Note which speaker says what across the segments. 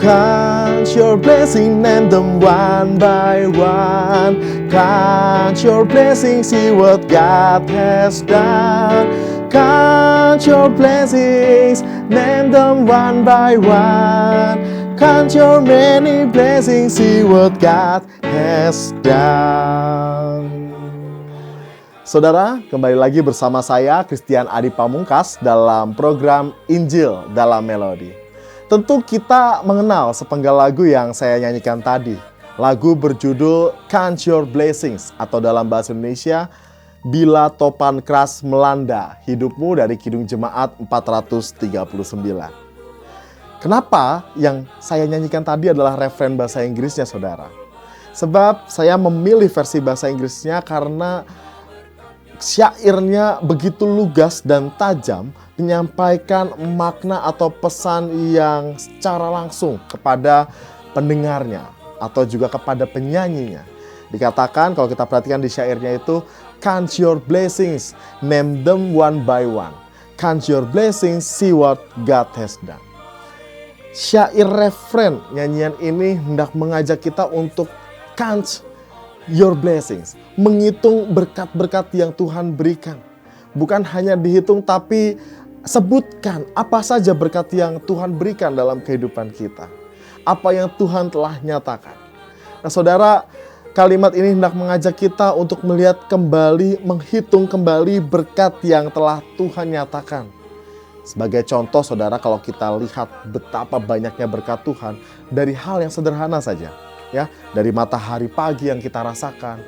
Speaker 1: Count your blessings, name them one by one. Count your blessings, see what God has done. Count your blessings, name them one by one. Count your many blessings, see what God has done. Saudara, kembali lagi bersama saya Christian Adi Pamungkas dalam program Injil dalam Melodi. Tentu kita mengenal sepenggal lagu yang saya nyanyikan tadi. Lagu berjudul Count Your Blessings atau dalam bahasa Indonesia Bila Topan Keras Melanda Hidupmu dari Kidung Jemaat 439. Kenapa yang saya nyanyikan tadi adalah referen bahasa Inggrisnya, saudara? Sebab saya memilih versi bahasa Inggrisnya karena syairnya begitu lugas dan tajam, menyampaikan makna atau pesan yang secara langsung kepada pendengarnya atau juga kepada penyanyinya. Dikatakan kalau kita perhatikan di syairnya itu, count your blessings, name them one by one. Count your blessings, see what God has done. Syair referen nyanyian ini hendak mengajak kita untuk count your blessings, menghitung berkat-berkat yang Tuhan berikan. Bukan hanya dihitung tapi sebutkan apa saja berkat yang Tuhan berikan dalam kehidupan kita. Apa yang Tuhan telah nyatakan. Nah saudara, kalimat ini hendak mengajak kita untuk melihat kembali, menghitung kembali berkat yang telah Tuhan nyatakan. Sebagai contoh saudara, kalau kita lihat betapa banyaknya berkat Tuhan dari hal yang sederhana saja. Ya, dari matahari pagi yang kita rasakan,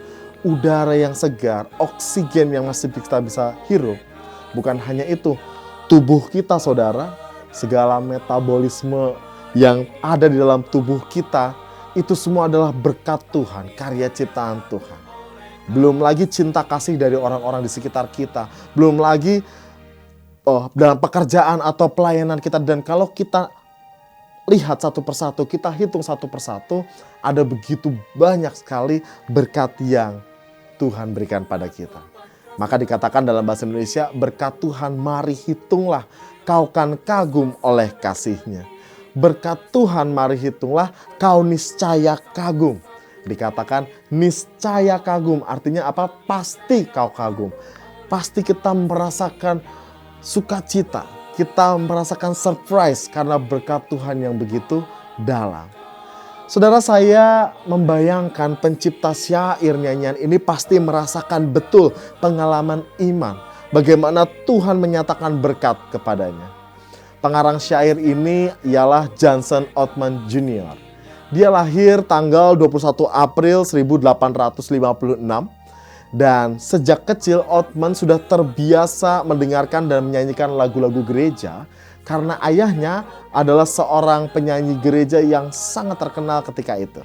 Speaker 1: udara yang segar, oksigen yang masih kita bisa hirup. Bukan hanya itu, tubuh kita saudara, segala metabolisme yang ada di dalam tubuh kita, itu semua adalah berkat Tuhan, karya ciptaan Tuhan. Belum lagi cinta kasih dari orang-orang di sekitar kita. Belum lagi dalam pekerjaan atau pelayanan kita. Dan kalau kita lihat satu persatu, kita hitung satu persatu, ada begitu banyak sekali berkat yang Tuhan berikan pada kita. Maka dikatakan dalam bahasa Indonesia, berkat Tuhan mari hitunglah, kau kan kagum oleh kasih-Nya. Berkat Tuhan mari hitunglah, kau niscaya kagum. Dikatakan niscaya kagum, artinya apa? Pasti kau kagum. Pasti kita merasakan sukacita. Kita merasakan surprise karena berkat Tuhan yang begitu dalam. Saudara, saya membayangkan pencipta syair nyanyian ini pasti merasakan betul pengalaman iman. Bagaimana Tuhan menyatakan berkat kepadanya. Pengarang syair ini ialah Johnson Ottman Jr. Dia lahir tanggal 21 April 1856. Dan sejak kecil Ottman sudah terbiasa mendengarkan dan menyanyikan lagu-lagu gereja karena ayahnya adalah seorang penyanyi gereja yang sangat terkenal ketika itu.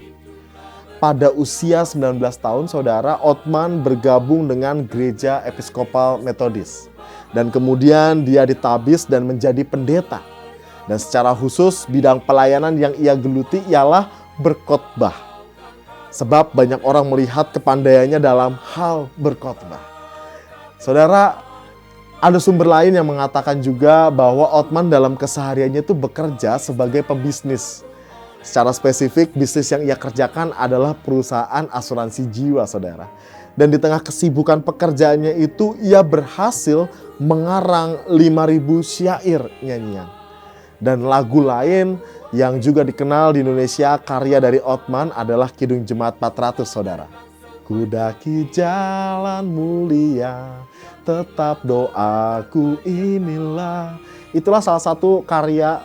Speaker 1: Pada usia 19 tahun saudara, Ottman bergabung dengan gereja Episkopal Metodis. Dan kemudian dia ditabis dan menjadi pendeta. Dan secara khusus bidang pelayanan yang ia geluti ialah berkhotbah. Sebab banyak orang melihat kepandaiannya dalam hal berkhotbah. Saudara, ada sumber lain yang mengatakan juga bahwa Ottman dalam kesehariannya itu bekerja sebagai pebisnis. Secara spesifik, bisnis yang ia kerjakan adalah perusahaan asuransi jiwa, saudara. Dan di tengah kesibukan pekerjaannya itu, ia berhasil mengarang 5.000 syair nyanyian. Dan lagu lain yang juga dikenal di Indonesia karya dari Ottman adalah Kidung Jemaat 400, saudara. Kudaki jalan mulia, tetap doaku inilah. Itulah salah satu karya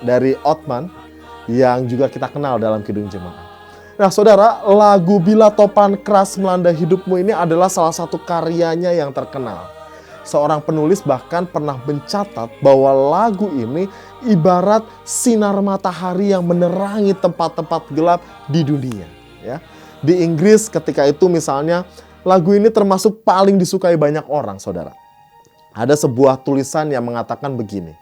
Speaker 1: dari Ottman yang juga kita kenal dalam Kidung Jemaat. Nah saudara, lagu Bila Topan Keras Melanda Hidupmu ini adalah salah satu karyanya yang terkenal. Seorang penulis bahkan pernah mencatat bahwa lagu ini ibarat sinar matahari yang menerangi tempat-tempat gelap di dunia. Ya. Di Inggris ketika itu misalnya lagu ini termasuk paling disukai banyak orang, saudara. Ada sebuah tulisan yang mengatakan begini.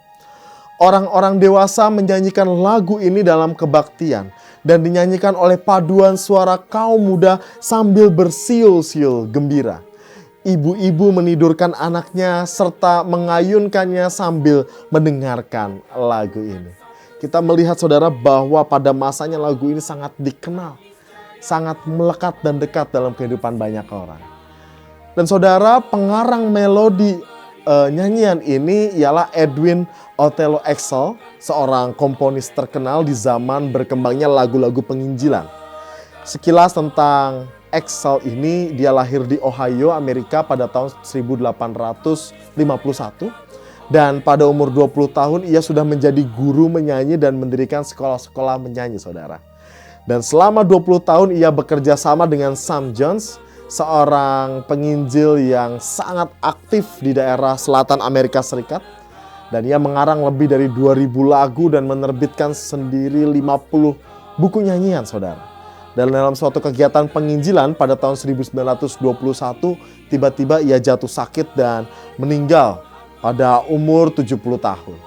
Speaker 1: Orang-orang dewasa menyanyikan lagu ini dalam kebaktian dan dinyanyikan oleh paduan suara kaum muda sambil bersiul-siul gembira. Ibu-ibu menidurkan anaknya serta mengayunkannya sambil mendengarkan lagu ini. kita melihat saudara bahwa pada masanya lagu ini sangat dikenal, sangat melekat dan dekat dalam kehidupan banyak orang. Dan saudara, pengarang melodi nyanyian ini ialah Edwin Othello Axel, seorang komponis terkenal di zaman berkembangnya lagu-lagu penginjilan. Sekilas tentang Axel ini, dia lahir di Ohio, Amerika pada tahun 1851. Dan pada umur 20 tahun ia sudah menjadi guru menyanyi dan mendirikan sekolah-sekolah menyanyi, saudara. Dan selama 20 tahun ia bekerja sama dengan Sam Jones, seorang penginjil yang sangat aktif di daerah selatan Amerika Serikat. Dan ia mengarang lebih dari 2000 lagu dan menerbitkan sendiri 50 buku nyanyian, saudara. Dan dalam suatu kegiatan penginjilan pada tahun 1921, tiba-tiba ia jatuh sakit dan meninggal pada umur 70 tahun.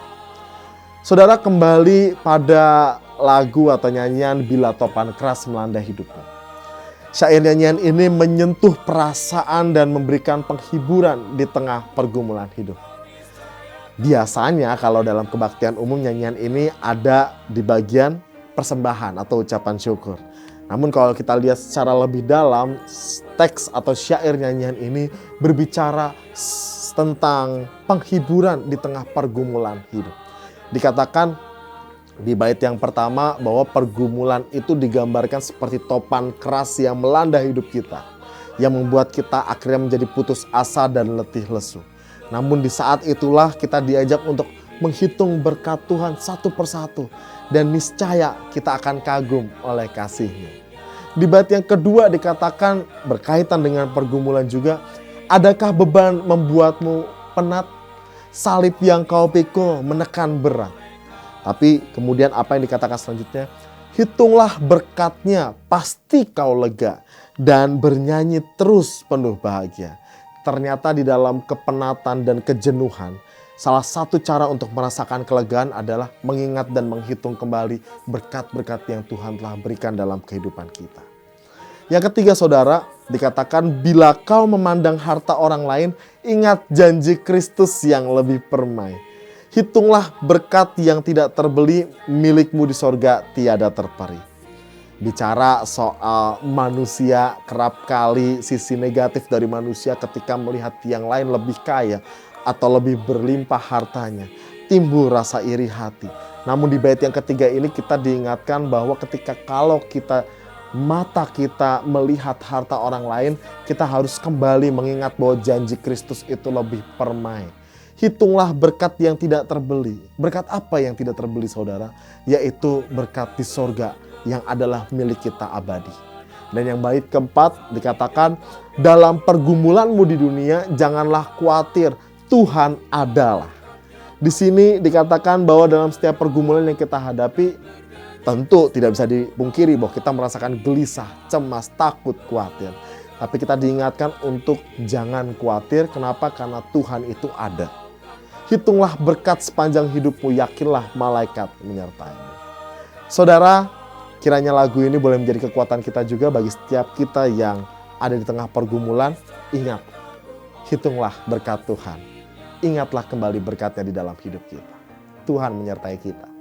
Speaker 1: Saudara, kembali pada lagu atau nyanyian Bila Topan Keras Melanda Hidupmu. Syair nyanyian ini menyentuh perasaan dan memberikan penghiburan di tengah pergumulan hidup. Biasanya kalau dalam kebaktian umum nyanyian ini ada di bagian persembahan atau ucapan syukur. Namun kalau kita lihat secara lebih dalam, teks atau syair nyanyian ini berbicara tentang penghiburan di tengah pergumulan hidup. Dikatakan di bait yang pertama bahwa pergumulan itu digambarkan seperti topan keras yang melanda hidup kita, yang membuat kita akhirnya menjadi putus asa dan letih lesu. Namun di saat itulah kita diajak untuk menghitung berkat Tuhan satu persatu, dan niscaya kita akan kagum oleh kasih-Nya. Di bait yang kedua dikatakan berkaitan dengan pergumulan juga, adakah beban membuatmu penat? Salib yang kau pikul menekan berat. Tapi kemudian apa yang dikatakan selanjutnya? Hitunglah berkat-Nya, pasti kau lega, dan bernyanyi terus penuh bahagia. Ternyata di dalam kepenatan dan kejenuhan, salah satu cara untuk merasakan kelegaan adalah mengingat dan menghitung kembali berkat-berkat yang Tuhan telah berikan dalam kehidupan kita. Yang ketiga, saudara, dikatakan bila kau memandang harta orang lain, ingat janji Kristus yang lebih permai. Hitunglah berkat yang tidak terbeli, milikmu di sorga tiada terperi. Bicara soal manusia, kerap kali sisi negatif dari manusia ketika melihat yang lain lebih kaya atau lebih berlimpah hartanya, timbul rasa iri hati. Namun di bait yang ketiga ini kita diingatkan bahwa ketika kalau mata kita melihat harta orang lain, kita harus kembali mengingat bahwa janji Kristus itu lebih permai. Hitunglah berkat yang tidak terbeli. Berkat apa yang tidak terbeli, saudara? Yaitu berkat di sorga yang adalah milik kita abadi. Dan yang bait keempat dikatakan, dalam pergumulanmu di dunia janganlah khawatir, Tuhan adalah. Di sini dikatakan bahwa dalam setiap pergumulan yang kita hadapi, tentu tidak bisa dipungkiri bahwa kita merasakan gelisah, cemas, takut, khawatir. Tapi kita diingatkan untuk jangan khawatir. Kenapa? Karena Tuhan itu ada. Hitunglah berkat sepanjang hidupmu, yakinlah malaikat menyertaimu. Saudara, kiranya lagu ini boleh menjadi kekuatan kita juga bagi setiap kita yang ada di tengah pergumulan. Ingat, hitunglah berkat Tuhan. Ingatlah kembali berkat-Nya di dalam hidup kita. Tuhan menyertai kita.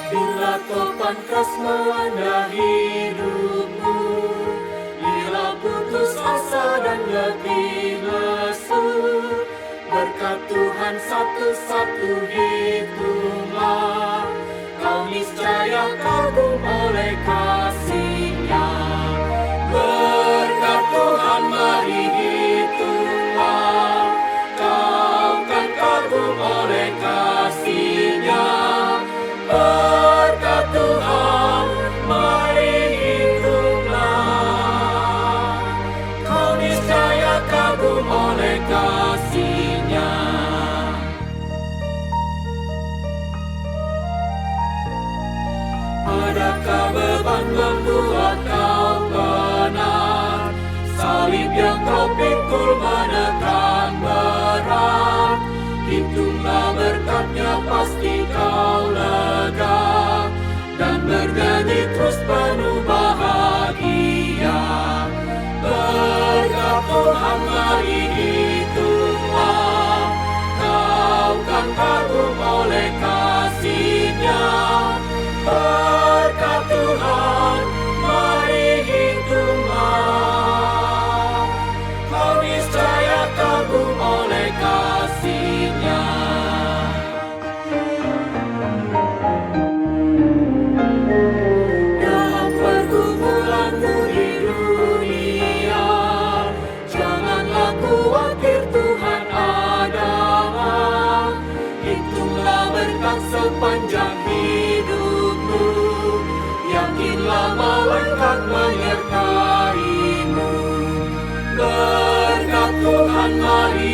Speaker 2: Bila topan keras melanda hidupmu, bila putus asa dan letih lesu, berkat Tuhan satu-satu hitunglah, kau niscaya kagum oleh kasih-Nya. Berkat Tuhan mari hitunglah, kau kan kagum oleh kasih-Nya. Berkat Tuhan mari hitunglah, kau niscaya kagum oleh kasih-Nya. Adakah beban membuat kau penat? Salib yang kau pikul menekan berat. Hitunglah berkat-Nya pasti kau lega, dan bernyanyi terus penuh bahagia. Berkat Tuhan mari hitunglah, kau kan kagum oleh kasih-Nya. Berkat Tuhan mari hitunglah, kau niscaya kagum oleh kasih-Nya. Dalam pergumulanmu di dunia, janganlah khawatir, Tuhan ada. Hitunglah berkat sepanjang hidupmu, yakinlah malaikat menyertaimu. Berkat Tuhan mari